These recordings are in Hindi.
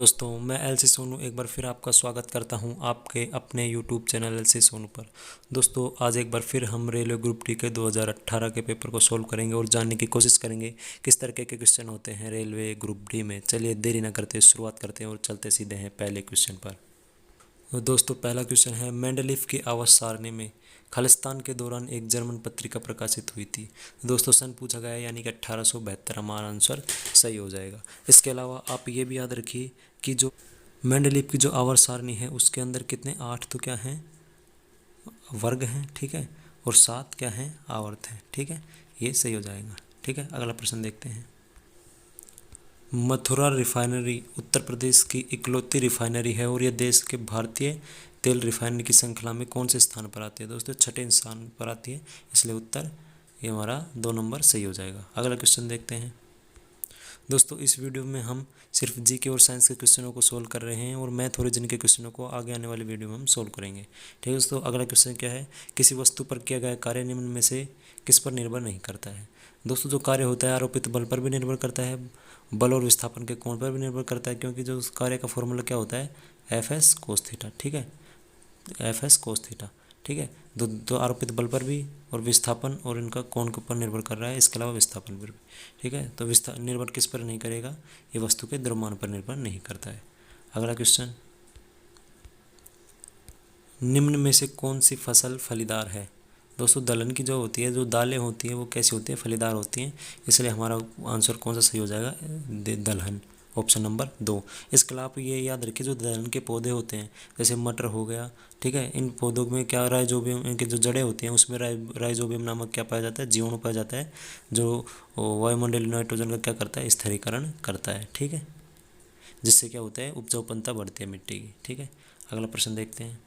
दोस्तों मैं एलसी सोनू एक बार फिर आपका स्वागत करता हूं आपके अपने यूट्यूब चैनल एलसी सोनू पर। दोस्तों आज एक बार फिर हम रेलवे ग्रुप डी के 2018 के पेपर को सोल्व करेंगे और जानने की कोशिश करेंगे किस तरीके के क्वेश्चन होते हैं रेलवे ग्रुप डी में। चलिए देरी ना करते शुरुआत करते हैं और चलते सीधे हैं पहले क्वेश्चन पर। तो दोस्तों पहला क्वेश्चन है, मेंडलीफ की आवाज सारणी में खालिस्तान के दौरान एक जर्मन पत्रिका प्रकाशित हुई थी। दोस्तों सन पूछा गया है यानी कि 1872। हमारा आंसर सही हो जाएगा। इसके अलावा आप ये भी याद रखिए कि जो मेंडलीफ की जो आवर्त सारणी है उसके अंदर कितने 8 तो क्या हैं वर्ग हैं, ठीक है, और 7 क्या हैं आवर्त हैं, ठीक है, ये सही हो जाएगा। ठीक है, अगला प्रश्न देखते हैं। मथुरा रिफाइनरी उत्तर प्रदेश की इकलौती रिफाइनरी है और यह देश के भारतीय तेल रिफाइनरी की श्रृंखला में कौन से स्थान पर आती है? दोस्तों छठे स्थान पर आती है, इसलिए उत्तर ये हमारा 2 नंबर सही हो जाएगा। अगला क्वेश्चन देखते हैं। दोस्तों इस वीडियो में हम सिर्फ जीके और साइंस के क्वेश्चनों को सोल्व कर रहे हैं और मैथ और रीजनिंग के क्वेश्चनों को आगे आने वाले वीडियो में हम सोल्व करेंगे। ठीक है दोस्तों, अगला क्वेश्चन क्या है, किसी वस्तु पर किया गया कार्य निम्न में से किस पर निर्भर नहीं करता है? दोस्तों जो कार्य होता है आरोपित बल पर भी निर्भर करता है, बल और विस्थापन के कोण पर भी निर्भर करता है, क्योंकि जो उस कार्य का फॉर्मूला क्या होता है एफ एस कोस थीटा। ठीक है, एफ एस कोस थीटा। ठीक है, दो आरोपित बल पर भी और विस्थापन और इनका कोण के ऊपर निर्भर कर रहा है, इसके अलावा विस्थापन पर भी। ठीक है, तो विस्तार निर्भर किस पर नहीं करेगा, ये वस्तु के द्रव्यमान पर निर्भर नहीं करता है। अगला क्वेश्चन, निम्न में से कौन सी फसल फलीदार है? दोस्तों दलहन की जो होती है, जो दालें होती हैं वो कैसी होती है, फलीदार होती हैं, इसलिए हमारा आंसर कौन सा सही हो जाएगा, दलहन, ऑप्शन नंबर 2। इसके अलावा आप ये याद रखिए जो दलहन के पौधे होते हैं जैसे मटर हो गया, ठीक है, इन पौधों में क्या राइजोबियम, इनके जो जड़ें होती हैं उसमें राइजोबियम नामक क्या पाया जाता है, जीवाणु पाया जाता है, जो वायुमंडलीय नाइट्रोजन का क्या करता है, स्थिरीकरण करता है। ठीक है, जिससे क्या होता है, उपजाऊपनता बढ़ती है मिट्टी की। ठीक है, अगला प्रश्न देखते हैं।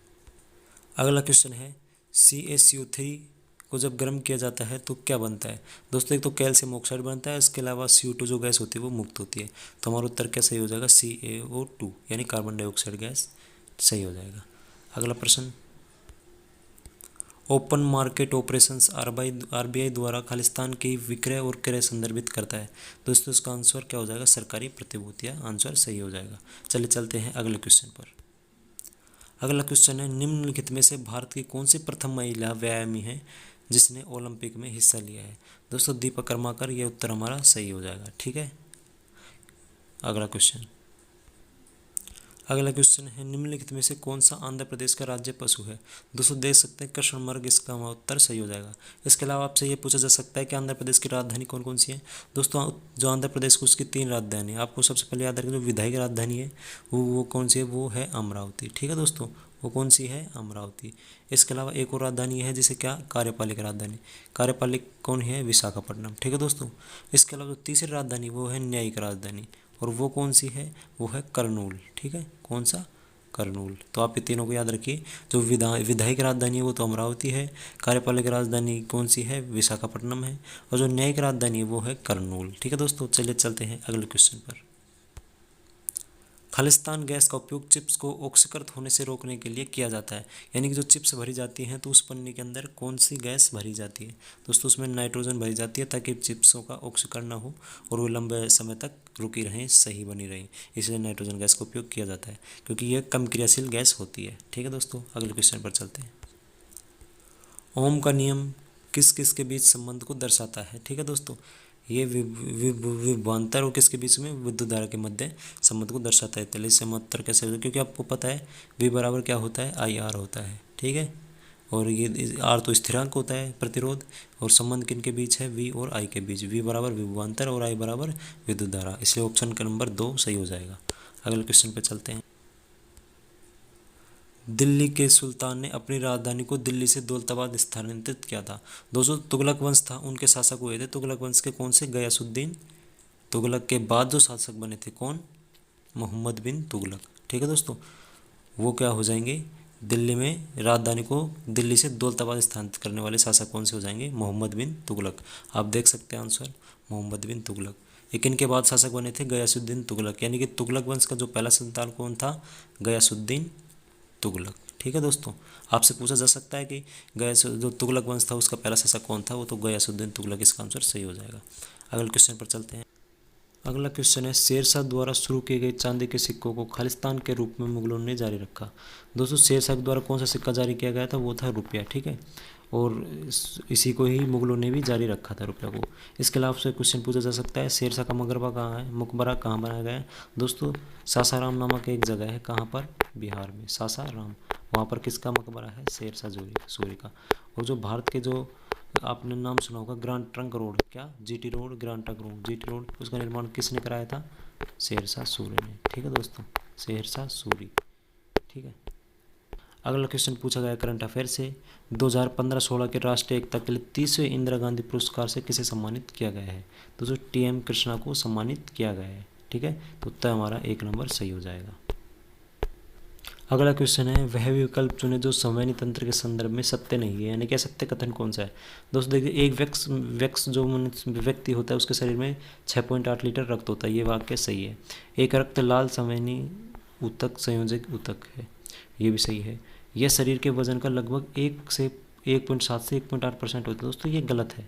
अगला क्वेश्चन है, CaCO3 को जब गर्म किया जाता है तो क्या बनता है? दोस्तों एक तो कैल्शियम ऑक्साइड बनता है, इसके अलावा CO2 जो गैस होती है वो मुक्त होती है, तो हमारा उत्तर क्या सही हो जाएगा, CaO2 यानी कार्बन डाइऑक्साइड गैस सही हो जाएगा। अगला प्रश्न, ओपन मार्केट ऑपरेशंस RBI द्वारा खालिस्तान की विक्रय और क्रय संदर्भित करता है। दोस्तों इसका आंसर क्या हो जाएगा, सरकारी प्रतिभूतियाँ, आंसर सही हो जाएगा। चलिए चलते हैं अगले क्वेश्चन पर। अगला क्वेश्चन है, निम्नलिखित में से भारत की कौन सी प्रथम महिला व्यायामी है जिसने ओलंपिक में हिस्सा लिया है? दोस्तों दीपक कर्माकर, ये उत्तर हमारा सही हो जाएगा। ठीक है, अगला क्वेश्चन, अगला क्वेश्चन है, निम्नलिखित में से कौन सा आंध्र प्रदेश का राज्य पशु है? दोस्तों देख सकते हैं कृष्णमृग, इसका हमारा उत्तर सही हो जाएगा। इसके अलावा आपसे ये पूछा जा सकता है कि आंध्र प्रदेश की राजधानी कौन कौन सी है? दोस्तों जो आंध्र प्रदेश को उसकी 3 राजधानी है, आपको सबसे पहले याद रखें जो विधायी राजधानी है वो कौन सी है, वो है अमरावती। ठीक है दोस्तों, वो कौन सी है, अमरावती। इसके अलावा एक और राजधानी है जिसे क्या, कार्यपालिक राजधानी, कार्यपालिक कौन है, विशाखापट्टनम। ठीक है दोस्तों, इसके अलावा जो तीसरी राजधानी वो है न्यायिक राजधानी, और वो कौन सी है, वो है करनूल। ठीक है, कौन सा, करनूल। तो आप ये तीनों को याद रखिए, जो विधायिक राजधानी है वो तो अमरावती है, कार्यपालिक राजधानी कौन सी है, विशाखापट्टनम है, और जो न्यायिक राजधानी है वो है करनूल। ठीक है दोस्तों, चलिए चलते हैं अगले क्वेश्चन पर। खालिस्तान गैस का उपयोग चिप्स को ऑक्सीकृत होने से रोकने के लिए किया जाता है, यानी कि जो चिप्स भरी जाती हैं तो उस पन्नी के अंदर कौन सी गैस भरी जाती है? दोस्तों उसमें नाइट्रोजन भरी जाती है ताकि चिप्सों का ऑक्सीकरण ना हो और वो लंबे समय तक रुकी रहें, सही बनी रहें, इसलिए नाइट्रोजन गैस का उपयोग किया जाता है क्योंकि यह कम क्रियाशील गैस होती है। ठीक है दोस्तों, अगले क्वेश्चन पर चलते हैं। ओम का नियम किस किस के बीच संबंध को दर्शाता है? ठीक है दोस्तों, ये विभवांतर और किसके बीच में, विद्युत धारा के मध्य संबंध को दर्शाता है। तेलिस से उत्तर कैसे होता है, क्योंकि आपको पता है V बराबर क्या होता है, IR होता है। ठीक है, और ये R तो स्थिरांक होता है प्रतिरोध, और संबंध किन के बीच है, V और I के बीच, V बराबर विभवांतर और I बराबर विद्युत धारा, इसलिए ऑप्शन का नंबर 2 सही हो जाएगा। अगले क्वेश्चन पर चलते हैं। दिल्ली के सुल्तान ने अपनी राजधानी को दिल्ली से दौलताबाद स्थानांतरित किया था। दोस्तों तुगलक वंश था, उनके शासक हुए थे तुगलक वंश के कौन से, गयासुद्दीन। तुगलक के बाद जो शासक बने थे कौन, मोहम्मद बिन तुगलक। ठीक है दोस्तों, वो क्या हो जाएंगे, दिल्ली में राजधानी को दिल्ली से दौलताबाद स्थानांतरित करने वाले शासक कौन से हो जाएंगे, मोहम्मद बिन तुगलक। आप देख सकते हैं आंसर, मोहम्मद बिन तुगलक। लेकिन के बाद शासक बने थे गयासुद्दीन तुगलक, यानी कि तुगलक वंश का जो पहला संतान कौन था, गयासुद्दीन तुगलक। ठीक है दोस्तों, आपसे पूछा जा सकता है कि जो तुगलक वंश था उसका पहला शासक कौन था, वो तो गयासुद्दीन तुगलक, इसका आंसर सही हो जाएगा। अगले क्वेश्चन पर चलते हैं। अगला क्वेश्चन है, शेरशाह द्वारा शुरू किए गए चांदी के सिक्कों को खालिस्तान के रूप में मुगलों ने जारी रखा। दोस्तों शेरशाह द्वारा कौन सा सिक्का जारी किया गया था, वो था रुपया, ठीक है। और इसी को ही मुगलों ने भी जारी रखा था, रुपया को। इसके अलावा से क्वेश्चन पूछा जा सकता है, शेरशाह का मकबरा कहाँ बनाया गया है। दोस्तों सासाराम नामक एक जगह है, कहाँ पर, बिहार में, सासाराम। वहाँ पर किसका मकबरा है, शेरशाह सूरी का। और जो भारत के जो आपने नाम सुना होगा ग्रैंड ट्रंक रोड, क्या, GT road, grand trunk road, GT road, उसका निर्माण किसने कराया था, शेरशाह सूरी ने, ठीक है दोस्तों, शेरशाह सूरी, ठीक है। अगला क्वेश्चन पूछा गया करंट अफेयर से, 2015-16 के राष्ट्रीय एकता के लिए 30वें इंदिरा गांधी पुरस्कार से किसे सम्मानित किया गया है। दोस्तों टीएम कृष्णा को सम्मानित किया गया है, ठीक है। तो उत्तर हमारा 1 नंबर सही हो जाएगा। अगला क्वेश्चन है, वह विकल्प चुने जो संवैनी तंत्र के संदर्भ में सत्य नहीं है, यानी कि सत्य कथन कौन सा है। दोस्तों देखिए, एक व्यक्ति जो व्यक्ति होता है उसके शरीर में 6.8 लीटर रक्त होता है, ये वाक्य सही है। एक रक्त लाल संवैनी ऊतक संयोजक ऊतक है, ये भी सही है। यह शरीर के वजन का लगभग 1.7 से 1.8% होता है, दोस्तों ये गलत है।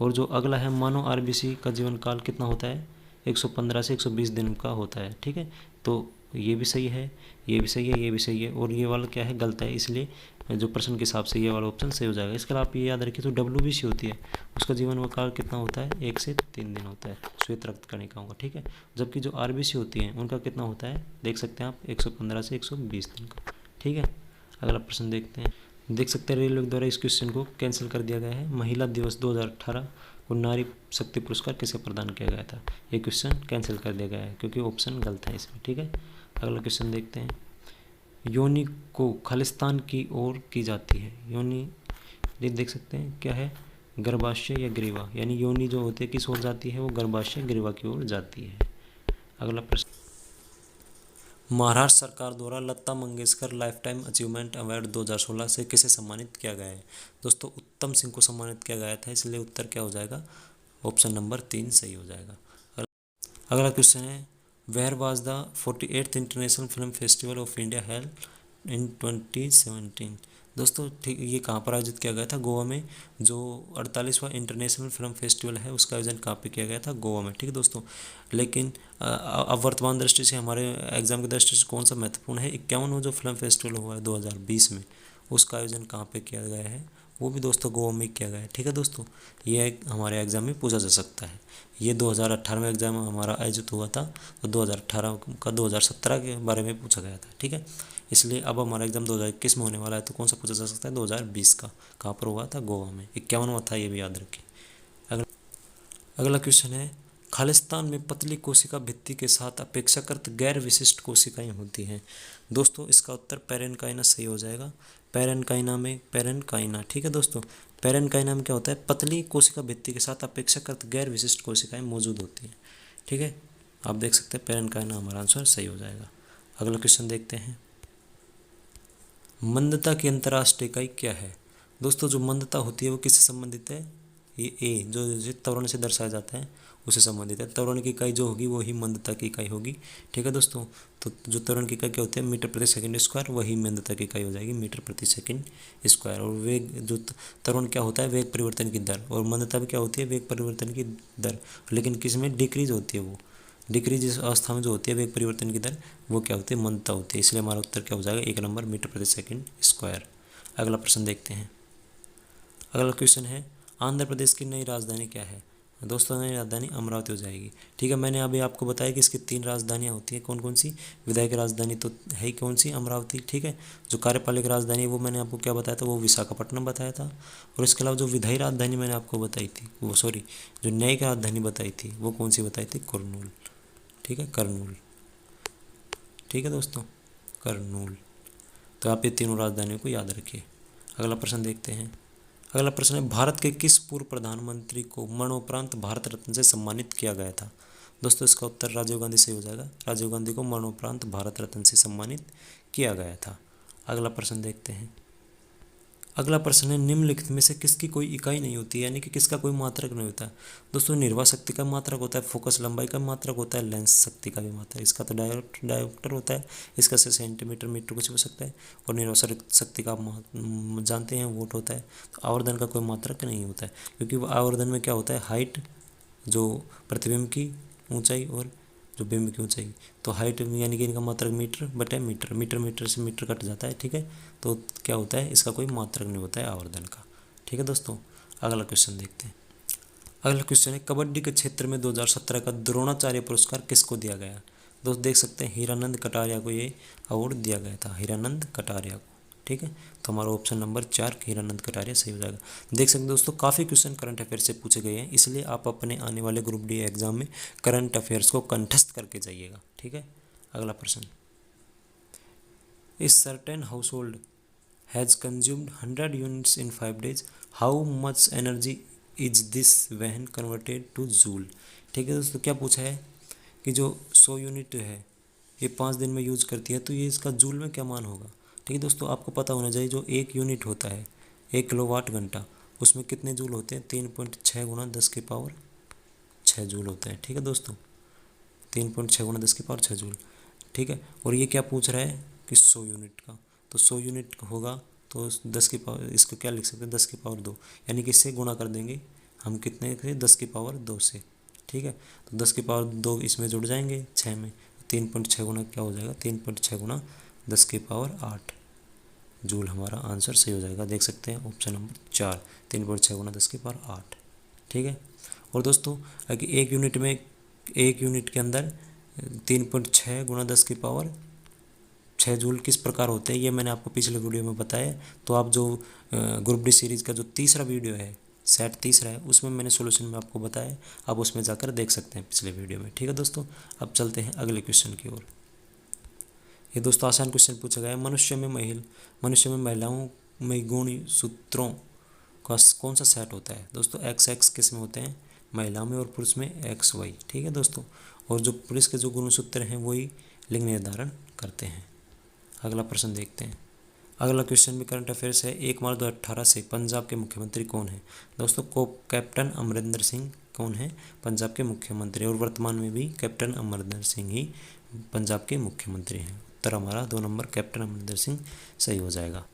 और जो अगला है, मानव आरबीसी का जीवन काल कितना होता है, 115 से 120 दिन का होता है, ठीक है। तो ये भी सही है, ये भी सही है, ये भी सही है, और ये वाला क्या है, गलत है। इसलिए जो प्रश्न के हिसाब से ये वाला ऑप्शन सही हो जाएगा। इसके अलावा आप ये याद रखिए, तो डब्ल्यूबीसी होती है उसका जीवन काल कितना होता है, 1 से 3 दिन होता है, श्वेत रक्त कणिकाओं का, ठीक है। जबकि जो आरबीसी होती है उनका कितना होता है, देख सकते हैं आप, 115 से 120 दिन का, ठीक है। अगला प्रश्न देखते हैं, देख सकते हैं रेलवे द्वारा इस क्वेश्चन को कैंसिल कर दिया गया है। महिला दिवस 2018 को नारी शक्ति पुरस्कार किसे प्रदान किया गया था, ये क्वेश्चन कैंसिल कर दिया गया है क्योंकि ऑप्शन गलत है इसमें, ठीक है। अगला क्वेश्चन देखते हैं, योनि को खालिस्तान की ओर की जाती है। योनि ये देख सकते हैं क्या है, गर्भाशय या ग्रीवा, यानी योनि जो होती है किस ओर जाती है, वो गर्भाशय ग्रीवा की ओर जाती है। अगला प्रश्न, महाराष्ट्र सरकार द्वारा Lata Mangeshkar lifetime achievement award 2016 से किसे सम्मानित किया गया है। दोस्तों उत्तम सिंह को सम्मानित किया गया था, इसलिए उत्तर क्या हो जाएगा, ऑप्शन नंबर 3 सही हो जाएगा। अगला क्वेश्चन है, where was the 48th international film festival of India held in 2017। दोस्तों ठीक, ये कहाँ पर आयोजित किया गया था, गोवा में। जो 48वां इंटरनेशनल फिल्म फेस्टिवल है उसका आयोजन कहाँ पे किया गया था, गोवा में, ठीक है दोस्तों। लेकिन अब वर्तमान दृष्टि से, हमारे एग्जाम की दृष्टि से कौन सा महत्वपूर्ण है, 51वां जो फिल्म फेस्टिवल हुआ है 2020 में, उसका आयोजन कहाँ पे किया गया है, वो भी दोस्तों गोवा में किया गया है, ठीक है दोस्तों। ये हमारे एग्जाम में पूछा जा सकता है। ये 2018 में एग्जाम हमारा आयोजित हुआ था, तो 2018 का 2017 के बारे में पूछा गया था, ठीक है। इसलिए अब हमारा एग्जाम 2021 में होने वाला है, तो कौन सा पूछा जा सकता है, 2020 का, कहाँ पर हुआ था, गोवा में, 51वां था, ये भी याद रखें। अगला क्वेश्चन है, खालिस्तान में पतली कोशिका भित्ति के साथ अपेक्षाकृत गैर विशिष्ट कोशिकाएं होती हैं। दोस्तों इसका उत्तर पेरेनकाइना सही हो जाएगा। पेरेनकाइना, ठीक है दोस्तों। पेरेनकाइना में क्या होता है, पतली कोशिका भित्ति के साथ अपेक्षाकृत गैर विशिष्ट कोशिकाएं मौजूद होती हैं, ठीक है। आप देख सकते हैं पेरेनकाइना हमारा आंसर सही हो जाएगा। अगला क्वेश्चन देखते हैं, मंदता की अंतर्राष्ट्रीय इकाई क्या है। दोस्तों जो मंदता होती है वो किससे संबंधित है, ये ए जो त्वरण से दर्शाया जाता है उससे संबंधित है। त्वरण की इकाई जो होगी वही मंदता की इकाई होगी, ठीक है दोस्तों। तो जो त्वरण की इकाई क्या होती है, मीटर प्रति सेकंड स्क्वायर, वही मंदता की इकाई हो जाएगी, मीटर प्रति सेकंड स्क्वायर। और वेग, जो त्वरण क्या होता है, वेग परिवर्तन की दर, और मंदता भी क्या होती है, वेग परिवर्तन की दर, लेकिन किस में डिक्रीज होती है, वो डिक्रीज इस अवस्था में जो होती है वेग परिवर्तन की दर, वो क्या होती है, मंदता होती है। इसलिए हमारा उत्तर क्या हो जाएगा, 1 नंबर, मीटर प्रति सेकंड स्क्वायर। अगला प्रश्न देखते हैं, अगला क्वेश्चन है, आंध्र प्रदेश की नई राजधानी क्या है। दोस्तों नई राजधानी अमरावती हो जाएगी, ठीक है। मैंने अभी आपको बताया कि इसकी 3 राजधानियाँ होती हैं, कौन कौन सी, विधायक राजधानी तो है ही कौन सी, अमरावती, ठीक है। जो कार्यपालिक राजधानी है वो मैंने आपको क्या बताया था, वो विशाखापट्टनम बताया था। और इसके अलावा जो विधायी राजधानी मैंने आपको बताई थी, वो सॉरी जो न्यायिक राजधानी बताई थी, वो कौन सी बताई थी, कुरनूल, ठीक है, करनूल, ठीक है दोस्तों, करनूल। तो आप ये तीनों राजधानियों को याद रखिए। अगला प्रश्न देखते हैं, अगला प्रश्न है, भारत के किस पूर्व प्रधानमंत्री को मरणोपरांत भारत रत्न से सम्मानित किया गया था। दोस्तों इसका उत्तर राजीव गांधी से हो जाएगा। राजीव गांधी को मरणोपरांत भारत रत्न से सम्मानित किया गया था। अगला प्रश्न देखते हैं, अगला प्रश्न है, निम्नलिखित में से किसकी कोई इकाई नहीं होती है, यानी कि किसका कोई मात्रक नहीं होता। दोस्तों निर्वात शक्ति का मात्रक होता है, फोकस लंबाई का मात्रक होता है, लेंस शक्ति का भी मात्रक, इसका तो डायोप्टर होता है, इसका से सेंटीमीटर मीटर कुछ हो सकता है। और निर्वात शक्ति का आप जानते हैं वोट होता है। तो आवर्धन का कोई मात्रक नहीं होता है, क्योंकि आवर्धन में क्या होता है, हाइट जो प्रतिबिंब की ऊंचाई और जो बिंब की ऊंचाई, तो हाइट यानी कि इनका मात्रक मीटर बटे मीटर, मीटर मीटर से मीटर कट जाता है, ठीक है। तो क्या होता है, इसका कोई मात्रक नहीं होता है आवर्धन का, ठीक है दोस्तों। अगला क्वेश्चन देखते हैं। अगला क्वेश्चन है, कबड्डी के क्षेत्र में 2017 का द्रोणाचार्य पुरस्कार किसको दिया गया। दोस्त देख सकते हैं हीरानंद कटारिया को ये अवार्ड दिया गया था, हीरानंद कटारिया को, ठीक है। तो हमारा ऑप्शन नंबर 4 हीरानंद कटारिया सही हो जाएगा। देख सकते हैं दोस्तों, काफ़ी क्वेश्चन करंट अफेयर से पूछे गए हैं, इसलिए आप अपने आने वाले ग्रुप डी एग्जाम में करंट अफेयर्स को कंठस्थ करके जाइएगा, ठीक है। अगला प्रश्न, इस certain house hold has consumed 100 units in 5 days, how much energy is this when converted two joule. ठीक है दोस्तों, क्या पूछा है कि जो 100 यूनिट है ये 5 दिन में यूज करती है, तो ये इसका जूल में क्या मान होगा। ठीक है दोस्तों, आपको पता होना चाहिए जो 1 यूनिट होता है 1 किलोवाट घंटा, उसमें कितने जूल होते हैं, 3.6 गुणा 10⁻6 जूल होते हैं, ठीक है दोस्तों, 3.6 गुणा 10⁻6 जूल, ठीक है। और ये क्या पूछ रहा है कि 100 यूनिट का, तो 100 यूनिट होगा तो 10 इसको क्या लिख सकते हैं, 10⁻2, यानी कि इससे गुणा कर देंगे हम कितने से, 10⁻2 से, ठीक है। तो 10⁻2 इसमें जुड़ जाएंगे 6 में, 3.6 गुना क्या हो जाएगा, 3.6 गुणा 10⁸ जूल हमारा आंसर सही हो जाएगा। देख सकते हैं ऑप्शन नंबर 4, 3.6 गुणा 10⁸, ठीक है। और दोस्तों अगर एक यूनिट के अंदर 3.6 गुणा 10⁻6 जूल किस प्रकार होते हैं, ये मैंने आपको पिछले वीडियो में बताया। तो आप जो ग्रुप डी सीरीज़ का जो तीसरा वीडियो है, सेट तीसरा है, उसमें मैंने सोल्यूशन में आपको बताया, आप उसमें जाकर देख सकते हैं पिछले वीडियो में, ठीक है दोस्तों। अब चलते हैं अगले क्वेश्चन की ओर। ये दोस्तों आसान क्वेश्चन पूछा गया है, मनुष्य में महिलाओं में गुण सूत्रों का कौन सा सेट होता है। दोस्तों XX किस में होते हैं, महिलाओं में, और पुरुष में XY, ठीक है दोस्तों। और जो पुरुष के जो गुणसूत्र हैं वही लिंग निर्धारण करते हैं। अगला प्रश्न देखते हैं। अगला क्वेश्चन भी करंट अफेयर्स है, 1 मार्च 2018 से पंजाब के मुख्यमंत्री कौन है। दोस्तों कैप्टन अमरिंदर सिंह कौन है, पंजाब के मुख्यमंत्री, और वर्तमान में भी कैप्टन अमरिंदर सिंह ही पंजाब के मुख्यमंत्री हैं। उत्तर हमारा 2 नंबर कैप्टन अमरिंदर सिंह सही हो जाएगा।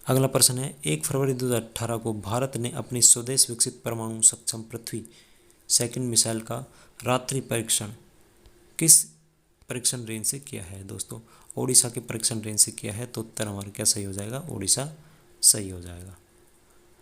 अगला प्रश्न है, 1 फरवरी 2018 को भारत ने अपनी स्वदेश विकसित परमाणु सक्षम पृथ्वी सेकंड मिसाइल का रात्रि परीक्षण किस परीक्षण रेंज से किया है। दोस्तों ओडिशा के परीक्षण रेंज से किया है, तो उत्तर हमारा क्या सही हो जाएगा, ओडिशा सही हो जाएगा।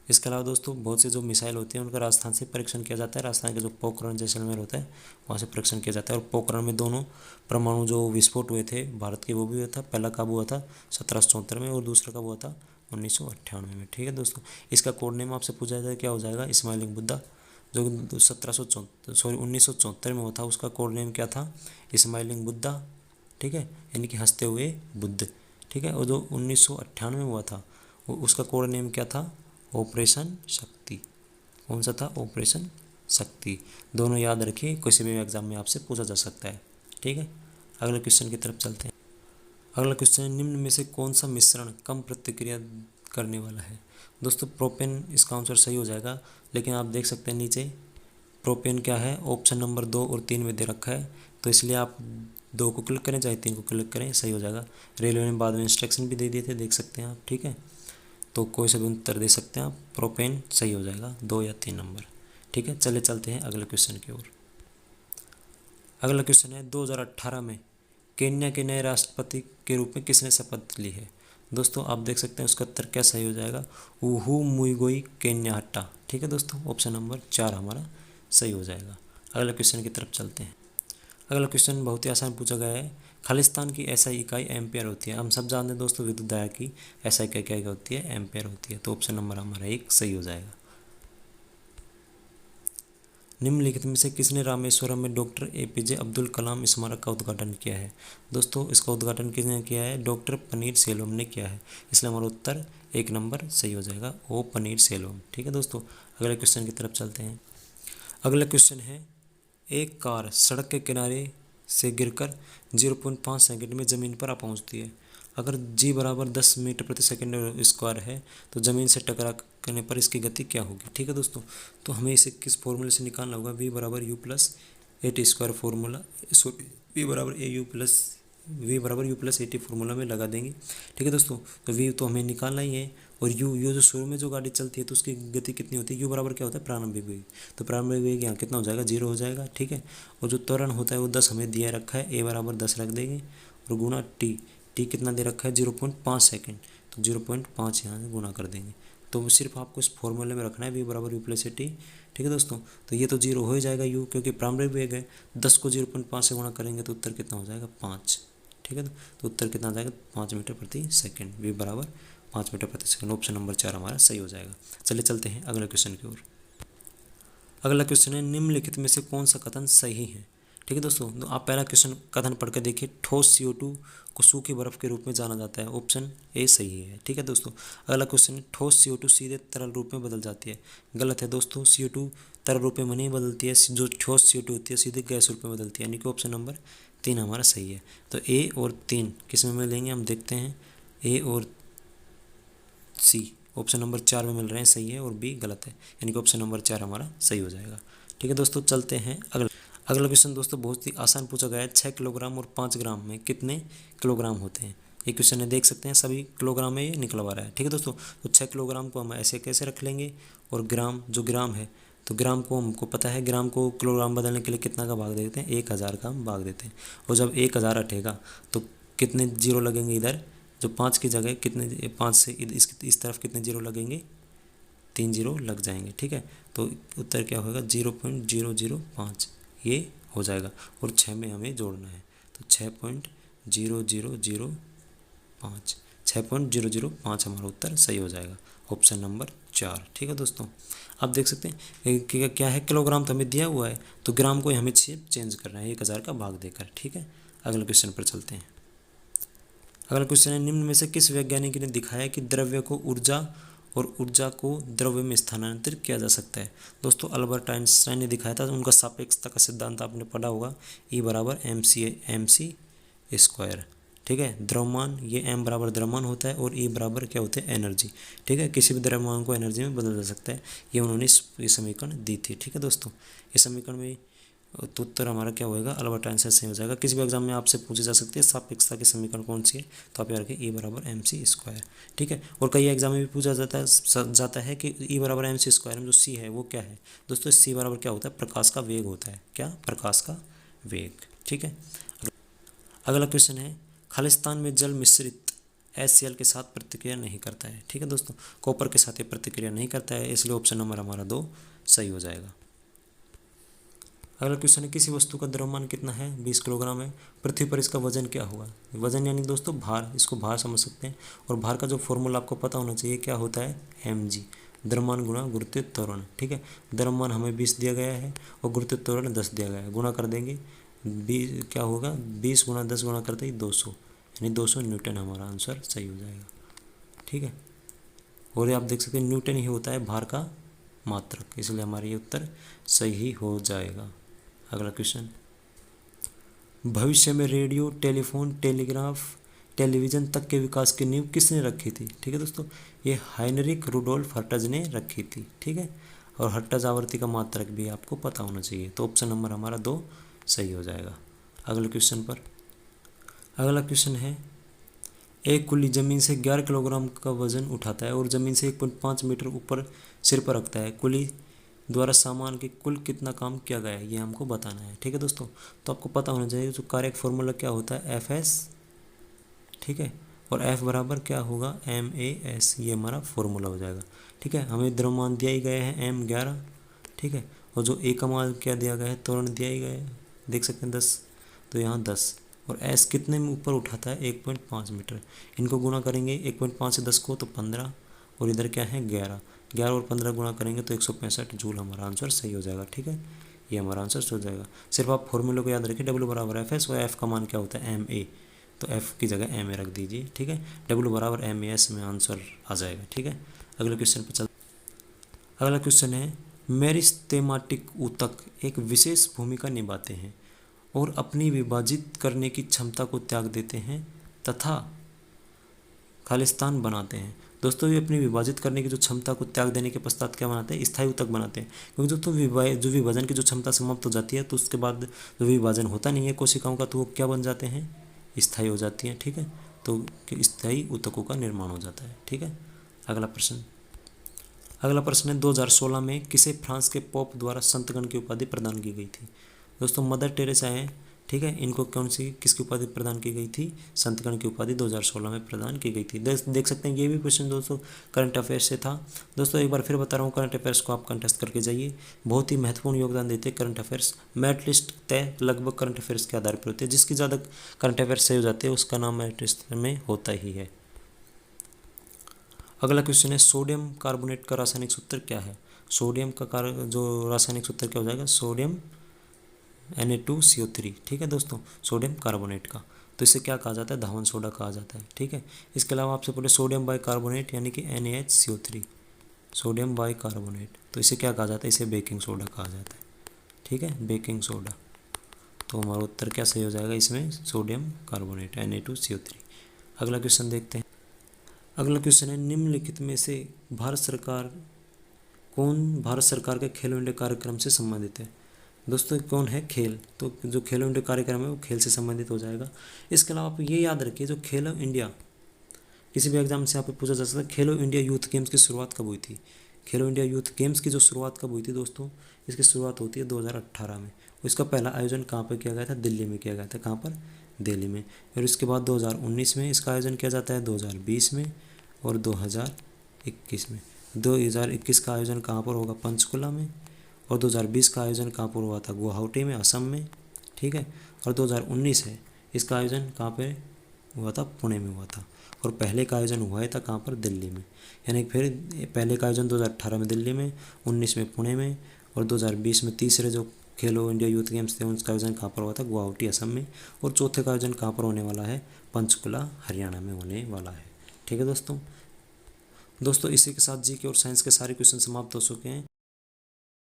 इसके अलावा दोस्तों बहुत से जो मिसाइल होते हैं उनका राजस्थान से परीक्षण किया जाता है, राजस्थान के जो पोखरण जैसलमेर होता है वहाँ से परीक्षण किया जाता है। और पोखरण में दोनों परमाणु जो विस्फोट हुए थे भारत के, वो भी हुआ था, पहला कब हुआ था 1774 में, और दूसरा कब हुआ था 1998 में, ठीक है दोस्तों। इसका कोड नेम आपसे पूछा जाए क्या हो जाएगा, स्माइलिंग बुद्धा। जो 1974 में हुआ था उसका कोड नेम क्या था, स्माइलिंग बुद्धा, ठीक है, यानी कि हंसते हुए बुद्ध, ठीक है। और जो 1998 में हुआ था उसका कोड नेम क्या था, ऑपरेशन शक्ति। कौन सा था, ऑपरेशन शक्ति। दोनों याद रखिए, किसी भी एग्जाम में आपसे पूछा जा सकता है, ठीक है। अगले क्वेश्चन की तरफ चलते हैं। अगला क्वेश्चन, निम्न में से कौन सा मिश्रण कम प्रतिक्रिया करने वाला है। दोस्तों प्रोपेन इसका आंसर सही हो जाएगा, लेकिन आप देख सकते हैं नीचे प्रोपेन क्या है, ऑप्शन नंबर 2 और 3 में दे रखा है, तो इसलिए आप 2 को क्लिक करें चाहे 3 को क्लिक करें, सही हो जाएगा। रेलवे ने बाद में इंस्ट्रक्शन भी दे दिए थे, देख सकते हैं आप, ठीक है। तो कोई सा भी उत्तर दे सकते हैं आप, प्रोपेन सही हो जाएगा, 2 या 3 नंबर, ठीक है। चले चलते हैं अगले क्वेश्चन की ओर। अगला क्वेश्चन है, 2018 में केन्या के नए राष्ट्रपति के रूप में किसने शपथ ली है। दोस्तों आप देख सकते हैं उसका उत्तर क्या सही हो जाएगा, उहू मुइगोई केन्याट्टा, ठीक है दोस्तों, ऑप्शन नंबर 4 हमारा सही हो जाएगा। अगले क्वेश्चन की तरफ चलते हैं। अगला क्वेश्चन बहुत ही आसान पूछा गया है, खालिस्तान की एसआई इकाई एम्पेयर होती है। हम सब जानते हैं दोस्तों विद्युत धारा की एसआई इकाई क्या होती है, एम्पेयर होती है, तो ऑप्शन नंबर हमारा 1 सही हो जाएगा। निम्नलिखित में से किसने रामेश्वरम में डॉक्टर APJ अब्दुल कलाम स्मारक का उद्घाटन किया है। दोस्तों इसका उद्घाटन किसने किया है, डॉक्टर पनीर सेल्वम ने किया है, इसलिए हमारा उत्तर 1 नंबर सही हो जाएगा, ओ पनीर सेल्वम, ठीक है दोस्तों। अगले क्वेश्चन की तरफ चलते हैं। अगला क्वेश्चन है, एक कार सड़क के किनारे से गिरकर 0.5 सेकंड में ज़मीन पर आ पहुंचती है। अगर g बराबर 10 मीटर प्रति सेकंड स्क्वायर है तो ज़मीन से टकरा करने पर इसकी गति क्या होगी, ठीक है दोस्तों। तो हमें इसे किस फॉर्मूले से निकालना होगा, v बराबर u plus 80 square formula, v बराबर u प्लस 80 फॉर्मूला में लगा देंगे, ठीक है दोस्तों। तो v तो हमें निकालना ही है, और यू जो शुरू में जो गाड़ी चलती है तो उसकी गति कितनी होती है, यू बराबर क्या होता है प्रारंभिक वेग। तो प्रारंभिक वेग यहाँ कितना हो जाएगा, 0 हो जाएगा, ठीक है। और जो त्वरण होता है वो 10 हमें दिया रखा है, ए बराबर 10 रख देंगे और गुना टी, टी कितना दे रखा है 0.5 सेकेंड, तो 0.5 यहाँ से गुना कर देंगे। तो सिर्फ आपको इस फॉर्मूले में रखना है वी बराबर यू प्लस टी, ठीक है दोस्तों। तो ये तो 0 हो ही जाएगा यू, क्योंकि प्रारंभिक वेग है। 10 को 0.5 से गुणा करेंगे तो उत्तर कितना हो जाएगा 5, ठीक है। तो उत्तर कितना आ जाएगा 5 मीटर प्रति सेकंड, वी बराबर 5 मीटर प्रति सेकंड। ऑप्शन नंबर 4 हमारा सही हो जाएगा। चलिए चलते हैं अगले क्वेश्चन की ओर। अगला क्वेश्चन है निम्नलिखित में से कौन सा कथन सही है, ठीक है दोस्तों। तो आप पहला क्वेश्चन कथन पढ़ के देखिए, ठोस CO2 को सूखी बर्फ के रूप में जाना जाता है, ऑप्शन ए सही है, ठीक है दोस्तों। अगला क्वेश्चन है ठोस CO2 सीधे तरल रूप में बदल जाती है, गलत है दोस्तों। CO2 तरल रूप में नहीं बदलती है, जो ठोस CO2 होती है सीधे गैस रूप में बदलती है, यानी कि ऑप्शन नंबर 3 हमारा सही है। तो ए और 3 किस में मिलेंगे हम देखते हैं, ए और सी ऑप्शन नंबर 4 में मिल रहे हैं, सही है, और बी गलत है, यानी कि ऑप्शन नंबर 4 हमारा सही हो जाएगा, ठीक है दोस्तों। चलते हैं अगला क्वेश्चन दोस्तों बहुत ही आसान पूछा गया है, 6 किलोग्राम और 5 ग्राम में कितने किलोग्राम होते हैं। ये क्वेश्चन है, देख सकते हैं सभी किलोग्राम में ये निकलवा रहा है, ठीक है दोस्तों। तो 6 किलोग्राम को हम ऐसे कैसे रख लेंगे, और ग्राम जो ग्राम है, तो ग्राम को हमको पता है, ग्राम को किलोग्राम बदलने के लिए कितना का भाग देते हैं, 1000 का हम भाग देते हैं। और जब 1000 हटेगा तो कितने जीरो लगेंगे इधर, जो 5 की जगह कितने, 5 से इस तरफ कितने जीरो लगेंगे, 3 जीरो लग जाएंगे, ठीक है। तो उत्तर क्या होगा 0.005 ये हो जाएगा, और 6 में हमें जोड़ना है, तो 6.0005 6.005 हमारा उत्तर सही हो जाएगा, ऑप्शन नंबर 4, ठीक है दोस्तों। आप देख सकते हैं कि क्या है, किलोग्राम तो हमें दिया हुआ है, तो ग्राम को हमें चेंज करना है 1000 का भाग देकर, ठीक है। अगले क्वेश्चन पर चलते हैं। अगला क्वेश्चन है निम्न में से किस वैज्ञानिक ने दिखाया कि द्रव्य को ऊर्जा और ऊर्जा को द्रव्य में स्थानांतरित किया जा सकता है। दोस्तों अल्बर्ट आइंस्टाइन ने दिखाया था, उनका सापेक्षता का सिद्धांत आपने पढ़ा होगा, E बराबर MC स्क्वायर, ठीक है। द्रव्यमान, ये M बराबर द्रव्यमान होता है और E बराबर क्या होते हैं एनर्जी, ठीक है। किसी भी द्रव्यमान को एनर्जी में बदला जा सकता है, ये उन्होंने ये समीकरण दी थी, ठीक है दोस्तों। इस समीकरण में तो उत्तर हमारा क्या होएगा, अल्बर्ट आइंस्टाइन सही हो जाएगा। किसी भी एग्जाम में आपसे पूछी जा सकती है सापेक्षता की समीकरण कौन सी है, तो आप यार के E बराबर MC स्क्वायर, ठीक है। और कई एग्जाम में भी पूछा जाता है कि E बराबर MC स्क्वायर में जो C है वो क्या है दोस्तों, C बराबर क्या होता है, प्रकाश का वेग होता है, क्या, प्रकाश का वेग, ठीक है। अगला क्वेश्चन है खालिस्तान में जल मिश्रित HCl के साथ प्रतिक्रिया नहीं करता है, ठीक है दोस्तों। कॉपर के साथ ये प्रतिक्रिया नहीं करता है, इसलिए ऑप्शन नंबर हमारा 2 सही हो जाएगा। अगला क्वेश्चन है किसी वस्तु का द्रव्यमान कितना है, 20 किलोग्राम है, पृथ्वी पर इसका वजन क्या होगा। वजन यानी दोस्तों भार, इसको भार समझ सकते हैं, और भार का जो फॉर्मूला आपको पता होना चाहिए, क्या होता है mg, द्रव्यमान गुणा गुरुत्वीय त्वरण, ठीक है। द्रव्यमान हमें 20 दिया गया है और गुरुत्वीय त्वरण 10 दिया गया है, गुणा कर देंगे 20 क्या होगा, 20 गुणा 10 गुणा करते ही 200, यानी 200 न्यूटन हमारा आंसर सही हो जाएगा, ठीक है। और ये आप देख सकते हैं न्यूटन ही होता है भार का मात्रक, इसलिए हमारा ये उत्तर सही हो जाएगा। अगला क्वेश्चन, भविष्य में रेडियो, टेलीफोन, टेलीग्राफ, टेलीविज़न तक के विकास की नींव किसने रखी थी, ठीक है दोस्तों, ये हाइनरिक रुडोल्फ हर्ट्ज ने रखी थी, ठीक है। और हर्ट्ज आवृत्ति का मात्रक भी आपको पता होना चाहिए, तो ऑप्शन नंबर हमारा 2 सही हो जाएगा। अगले क्वेश्चन पर, अगला क्वेश्चन है एक कुल्ली ज़मीन से 11 किलोग्राम का वजन उठाता है और ज़मीन से 1.5 मीटर ऊपर सिर पर रखता है, कुल्ली द्वारा सामान के कुल कितना काम किया गया है, ये हमको बताना है, ठीक है दोस्तों। तो आपको पता होना चाहिए जो कार्य फॉर्मूला क्या होता है FS, ठीक है, और F बराबर क्या होगा MAS, ये हमारा फॉर्मूला हो जाएगा, ठीक है। हमें द्रव्यमान दिया ही गया है M11, ठीक है, और जो A का मान क्या दिया गया है, त्वरण दिया ही गया है, देख सकते हैं 10, तो यहाँ 10, और S कितने में ऊपर उठाता है 1.5 मीटर, इनको गुणा करेंगे 1.5 से 10 को तो 15, और इधर क्या है 11 और 15 गुणा करेंगे तो 165 जूल हमारा आंसर सही हो जाएगा, ठीक है। ये हमारा आंसर सही हो जाएगा। सिर्फ आप फॉर्मूले को याद रखिए, W बराबर FS और F का मान क्या होता है MA, तो F की जगह MA रख दीजिए, ठीक है। W बराबर MAS में आंसर आ जाएगा, ठीक है। अगले क्वेश्चन पर चल, अगला क्वेश्चन है मेरिस्टेमाटिक ऊतक एक विशेष भूमिका निभाते हैं और अपनी विभाजित करने की क्षमता को त्याग देते हैं तथा खालिस्तान बनाते हैं। दोस्तों ये अपनी विभाजित करने की जो क्षमता को त्याग देने के पश्चात क्या बनाते हैं, स्थायी ऊतक बनाते हैं, क्योंकि दोस्तों जो विभाजन की जो क्षमता समाप्त हो जाती है तो उसके बाद जो विभाजन होता नहीं है कोशिकाओं का, तो वो क्या बन जाते हैं, स्थायी हो जाती हैं, ठीक है। तो स्थायी ऊतकों का निर्माण हो जाता है, ठीक है। अगला प्रश्न है 2016 में किसे फ्रांस के पोप द्वारा संतगण की उपाधि प्रदान की गई थी। दोस्तों मदर टेरेसा हैं, ठीक है, इनको कौन सी किसकी उपाधि प्रदान की गई थी, संतगण की उपाधि 2016 में प्रदान की गई थी। देख सकते हैं ये भी क्वेश्चन दोस्तों करंट अफेयर्स से था। दोस्तों एक बार फिर बता रहा हूँ, करंट अफेयर्स को आप कंटेस्ट करके जाइए, बहुत ही महत्वपूर्ण योगदान देते हैं करंट अफेयर्स। मेरिट लिस्ट तय लगभग करंट अफेयर्स के आधार पर होती है, जिसकी ज़्यादा करंट अफेयर्स सही हो जाते हैं उसका नाम मेरिट लिस्ट में होता ही है। अगला क्वेश्चन है सोडियम कार्बोनेट का रासायनिक सूत्र क्या है। सोडियम का जो रासायनिक सूत्र क्या हो जाएगा, सोडियम Na2CO3, ठीक है दोस्तों, सोडियम कार्बोनेट का। तो इसे क्या कहा जाता है, धावन सोडा कहा जाता है, ठीक है। इसके अलावा आपसे पूछे सोडियम बाइकार्बोनेट यानी कि NaHCO3, सोडियम बाइकार्बोनेट, तो इसे क्या कहा जाता है, इसे बेकिंग सोडा कहा जाता है, ठीक है, बेकिंग सोडा। तो हमारा उत्तर क्या सही हो जाएगा इसमें, सोडियम कार्बोनेट Na2CO3। अगला क्वेश्चन देखते हैं। अगला क्वेश्चन है निम्नलिखित में से भारत सरकार के खेलो इंडिया कार्यक्रम से संबंधित है। दोस्तों कौन है, खेल, तो जो खेलो इंडिया कार्यक्रम है वो खेल से संबंधित हो जाएगा। इसके अलावा आप ये याद रखिए, जो खेलो इंडिया किसी भी एग्जाम से यहाँ पे पूछा जा सकता है, खेलो इंडिया यूथ गेम्स की शुरुआत कब हुई थी। खेलो इंडिया यूथ गेम्स की जो शुरुआत कब हुई थी दोस्तों, इसकी शुरुआत होती है 2018 में। इसका पहला आयोजन कहाँ पर किया गया था, दिल्ली में किया गया था। कहाँ पर, दिल्ली में। और इसके बाद 2019 में इसका आयोजन किया जाता है, 2020 में और 2021 में। 2021 का आयोजन कहाँ पर होगा, पंचकुला में। और 2020 का आयोजन कहाँ पर हुआ था, गुवाहाटी में, असम में, ठीक है। और 2019 है, इसका आयोजन कहाँ पे हुआ था, पुणे में हुआ था। और पहले का आयोजन हुआ था कहाँ पर, दिल्ली में। यानी फिर पहले का आयोजन 2018 में दिल्ली में, 19 में पुणे में, और 2020 में तीसरे जो खेलो इंडिया यूथ गेम्स थे उनका आयोजन कहाँ पर हुआ था, गुवाहाटी असम में। और चौथे का आयोजन कहाँ पर होने वाला है, पंचकुला हरियाणा में होने वाला है, ठीक है दोस्तों। इसी के साथ जी के और साइंस के सारे क्वेश्चन समाप्त हो चुके हैं।